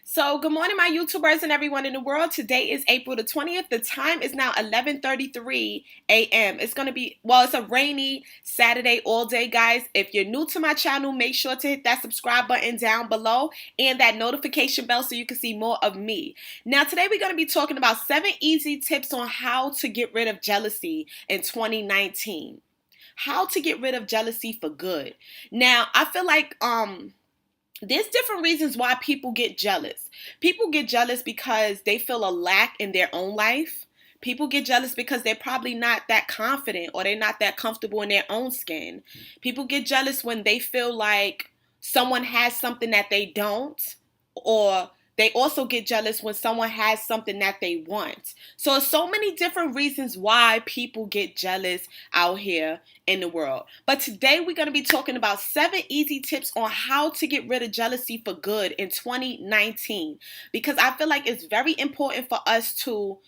So, good morning, my YouTubers and everyone in the world. Today is April the 20th. The time is now 11:33 a.m. It's going to be, it's a rainy Saturday all day, guys. If you're new to my channel, make sure to hit that subscribe button down below and that notification bell so you can see more of me. Now, today we're going to be talking about 7 easy tips on how to get rid of jealousy in 2019. How to get rid of jealousy for good. Now, I feel like, there's different reasons why people get jealous. People get jealous because they feel a lack in their own life. People get jealous because they're probably not that confident or they're not that comfortable in their own skin. People get jealous when they feel like someone has something that they don't, or they also get jealous when someone has something that they want. So many different reasons why people get jealous out here in the world. But today we're going to be talking about 7 easy tips on how to get rid of jealousy for good in 2019. Because I feel like it's very important for us to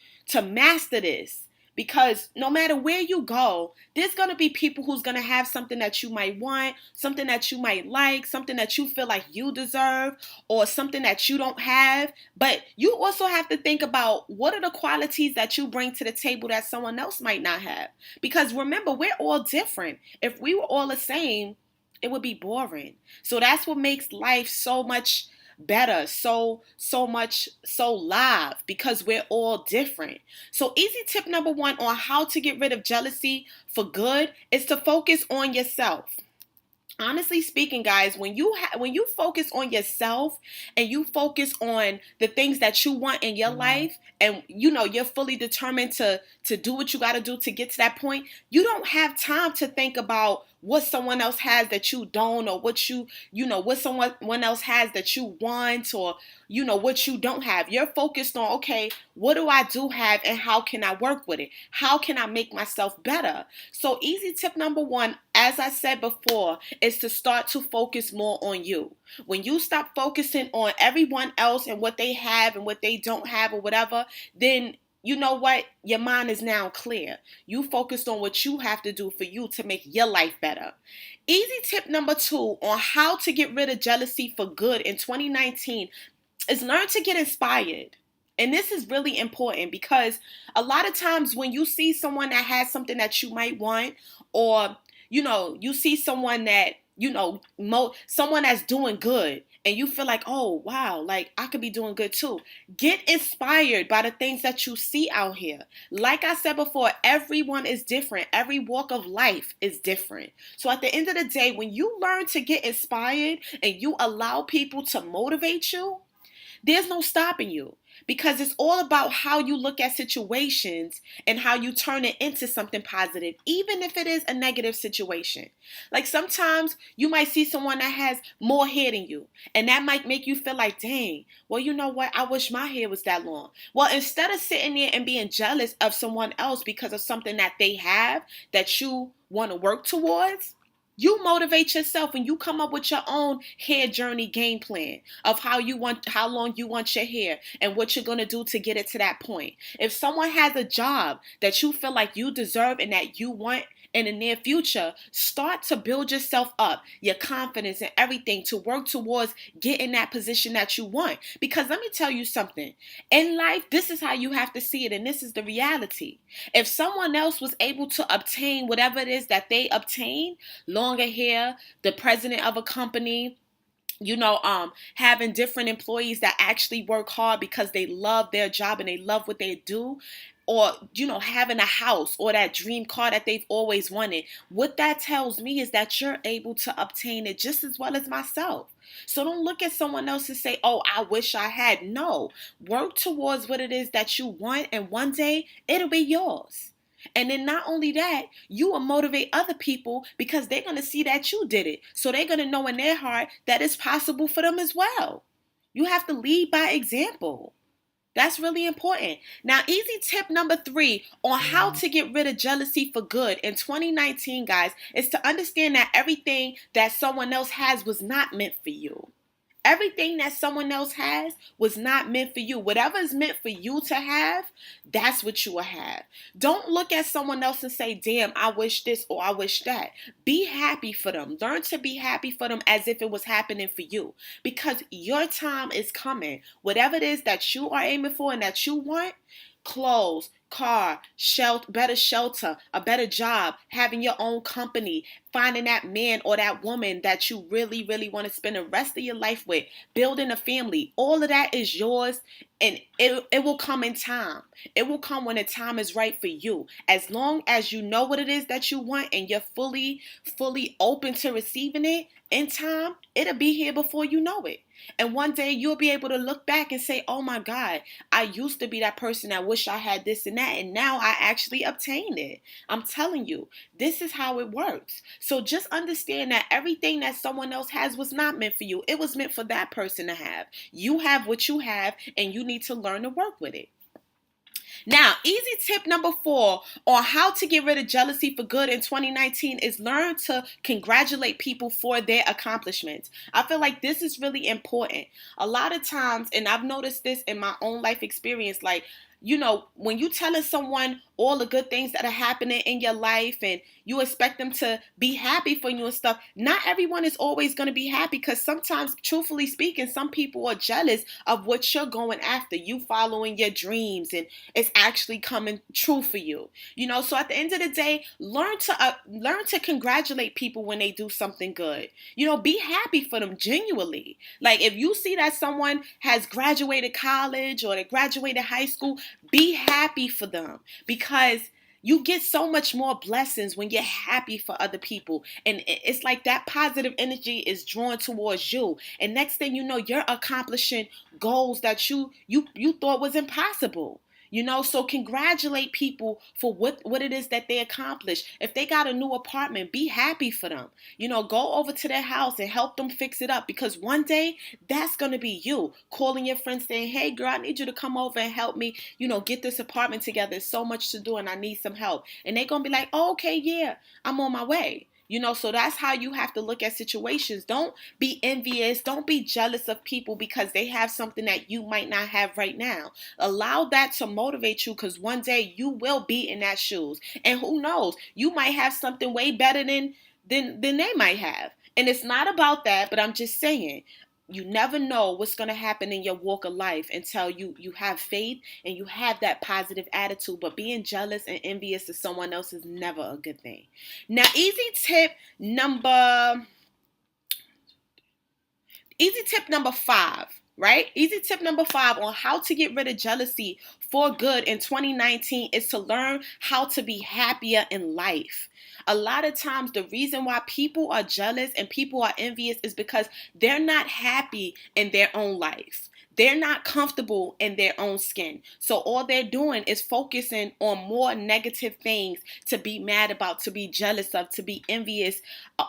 master this. Because no matter where you go, there's going to be people who's going to have something that you might want, something that you might like, something that you feel like you deserve, or something that you don't have. But you also have to think about what are the qualities that you bring to the table that someone else might not have. Because remember, we're all different. If we were all the same, it would be boring. So that's what makes life so much better, so live, because we're all different. So easy tip number 1 on how to get rid of jealousy for good is to focus on yourself. Honestly speaking, guys, when you focus on yourself and you focus on the things that you want in your life, and you're fully determined to do what you got to do to get to that point, you don't have time to think about what someone else has that you don't, or what what someone else has that you want, or what you don't have. You're focused on, okay, what do I do have and how can I work with it? How can I make myself better? So easy tip number 1, as I said before, is to start to focus more on you. When you stop focusing on everyone else and what they have and what they don't have or whatever, then you know what? Your mind is now clear. You focused on what you have to do for you to make your life better. Easy tip number 2 on how to get rid of jealousy for good in 2019 is learn to get inspired. And this is really important because a lot of times when you see someone that has something that you might want, or you see someone that, someone that's doing good, and you feel like, oh, wow, like I could be doing good too. Get inspired by the things that you see out here. Like I said before, everyone is different. Every walk of life is different. So at the end of the day, when you learn to get inspired and you allow people to motivate you, there's no stopping you, because it's all about how you look at situations and how you turn it into something positive, even if it is a negative situation. Like sometimes you might see someone that has more hair than you, and that might make you feel like, dang, well, you know what? I wish my hair was that long. Well, instead of sitting there and being jealous of someone else because of something that they have that you want to work towards, you motivate yourself and you come up with your own hair journey game plan of how long you want your hair and what you're going to do to get it to that point. If someone has a job that you feel like you deserve and that you want in the near future, start to build yourself up, your confidence and everything to work towards getting that position that you want. Because let me tell you something. In life, this is how you have to see it, and this is the reality. If someone else was able to obtain whatever it is that they obtain, longer hair, the president of a company, having different employees that actually work hard because they love their job and they love what they do, or, having a house or that dream car that they've always wanted. What that tells me is that you're able to obtain it just as well as myself. So don't look at someone else and say, oh, I wish I had. No, work towards what it is that you want, and one day it'll be yours. And then not only that, you will motivate other people because they're going to see that you did it. So they're going to know in their heart that it's possible for them as well. You have to lead by example. That's really important. Now, easy tip number 3 on how to get rid of jealousy for good in 2019, guys, is to understand that everything that someone else has was not meant for you. Everything that someone else has was not meant for you. Whatever is meant for you to have, that's what you will have. Don't look at someone else and say, damn, I wish this or I wish that. Be happy for them. Learn to be happy for them as if it was happening for you, because your time is coming. Whatever it is that you are aiming for and that you want, clothes, car, shelter, a better job, having your own company, finding that man or that woman that you really, really want to spend the rest of your life with, building a family, all of that is yours, and it will come in time. It will come when the time is right for you. As long as you know what it is that you want and you're fully open to receiving it in time, it'll be here before you know it. And one day you'll be able to look back and say, oh my God, I used to be that person that wish I had this and that, and now I actually obtained it. I'm telling you, this is how it works. So just understand that everything that someone else has was not meant for you. It was meant for that person to have. You have what you have, and you need to learn to work with it. Now, easy tip number 4 on how to get rid of jealousy for good in 2019 is learn to congratulate people for their accomplishments. I feel like this is really important. A lot of times, and I've noticed this in my own life experience, like, when you telling someone all the good things that are happening in your life and you expect them to be happy for you and stuff, not everyone is always going to be happy, because sometimes, truthfully speaking, some people are jealous of what you're going after, you following your dreams, and it's actually coming true for you. So at the end of the day, learn to congratulate people when they do something good. Be happy for them genuinely. Like, if you see that someone has graduated college or they graduated high school, be happy for them, because you get so much more blessings when you're happy for other people. And it's like that positive energy is drawn towards you. And next thing you know, you're accomplishing goals that you thought was impossible. So congratulate people for what it is that they accomplished. If they got a new apartment, be happy for them. Go over to their house and help them fix it up, because one day that's going to be you calling your friends saying, hey girl, I need you to come over and help me, get this apartment together. There's so much to do and I need some help. And they're going to be like, oh, okay, yeah, I'm on my way. So that's how you have to look at situations. Don't be envious. Don't be jealous of people because they have something that you might not have right now. Allow that to motivate you, because one day you will be in that shoes. And who knows, you might have something way better than they might have. And it's not about that, but I'm just saying, you never know what's going to happen in your walk of life until you have faith and you have that positive attitude. But being jealous and envious of someone else is never a good thing. Now, easy tip number 5, right? Easy tip number 5 on how to get rid of jealousy for good in 2019 is to learn how to be happier in life. A lot of times, the reason why people are jealous and people are envious is because they're not happy in their own life. They're not comfortable in their own skin. So all they're doing is focusing on more negative things to be mad about, to be jealous of, to be envious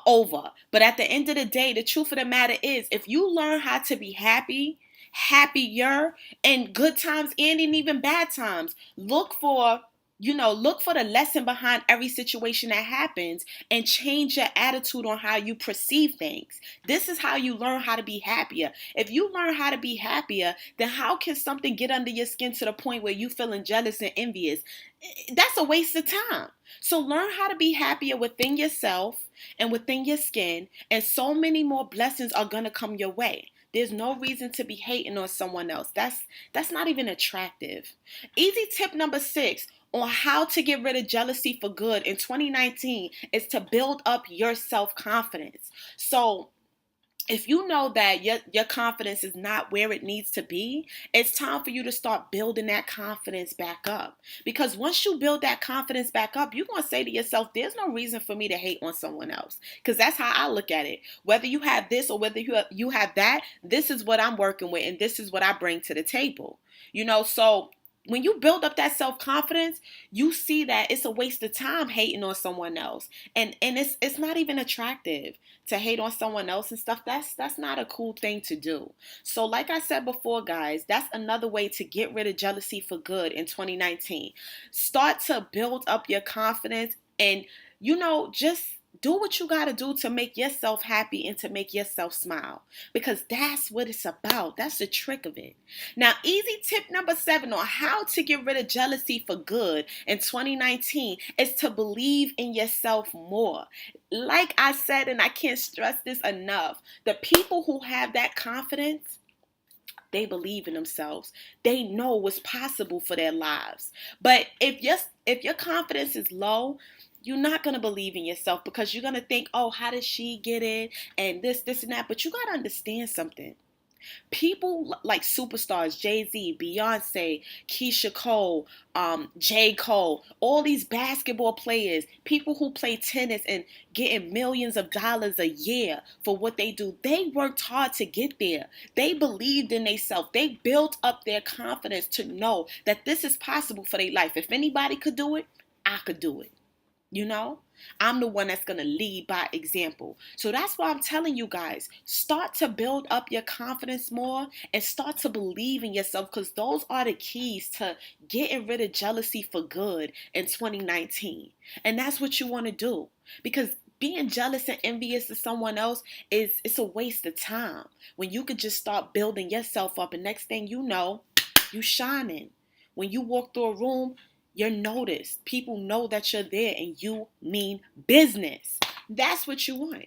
over. But at the end of the day, the truth of the matter is, if you learn how to be happier in good times and in even bad times, look for the lesson behind every situation that happens and change your attitude on how you perceive things. This is how you learn how to be happier. If you learn how to be happier, then how can something get under your skin to the point where you feeling jealous and envious? That's a waste of time. So learn how to be happier within yourself and within your skin, and so many more blessings are going to come your way. There's no reason to be hating on someone else. That's not even attractive. Easy tip number 6 on how to get rid of jealousy for good in 2019 is to build up your self-confidence. So if you know that your confidence is not where it needs to be, it's time for you to start building that confidence back up. Because once you build that confidence back up, you're going to say to yourself, there's no reason for me to hate on someone else. Because that's how I look at it. Whether you have this or whether you have that, this is what I'm working with and this is what I bring to the table. So when you build up that self-confidence, you see that it's a waste of time hating on someone else. And it's not even attractive to hate on someone else and stuff. That's not a cool thing to do. So like I said before, guys, that's another way to get rid of jealousy for good in Do what you got to do to make yourself happy and to make yourself smile, because that's what it's about. That's the trick of it. Now, easy tip number 7 on how to get rid of jealousy for good in 2019 is to believe in yourself more. Like I said, and I can't stress this enough, the people who have that confidence, they believe in themselves. They know what's possible for their lives. But if your confidence is low, you're not going to believe in yourself, because you're going to think, oh, how did she get it? And this, and that. But you got to understand something. People like superstars, Jay-Z, Beyonce, Keisha Cole, J. Cole, all these basketball players, people who play tennis and getting millions of dollars a year for what they do, they worked hard to get there. They believed in themselves. They built up their confidence to know that this is possible for their life. If anybody could do it, I could do it. You know, I'm the one that's going to lead by example. So that's why I'm telling you guys, start to build up your confidence more and start to believe in yourself, because those are the keys to getting rid of jealousy for good in 2019. And that's what you want to do, because being jealous and envious of someone else it's a waste of time when you could just start building yourself up, and next thing you know, you shining. When you walk through a room, you're noticed. People know that you're there and you mean business. That's what you want.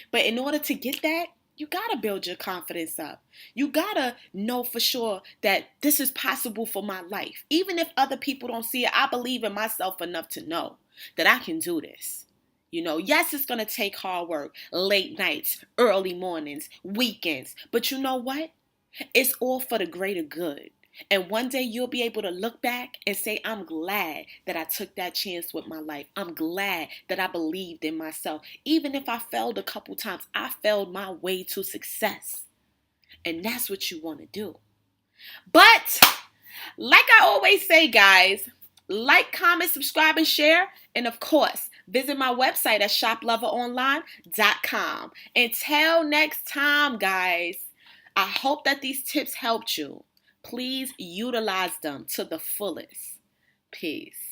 But in order to get that, you got to build your confidence up. You got to know for sure that this is possible for my life. Even if other people don't see it, I believe in myself enough to know that I can do this. You know, yes, it's going to take hard work, late nights, early mornings, weekends. But you know what? It's all for the greater good. And one day you'll be able to look back and say, I'm glad that I took that chance with my life. I'm glad that I believed in myself. Even if I failed a couple times, I failed my way to success. And that's what you want to do. But like I always say, guys, like, comment, subscribe, and share. And of course, visit my website at shoploveronline.com. Until next time, guys, I hope that these tips helped you. Please utilize them to the fullest. Peace.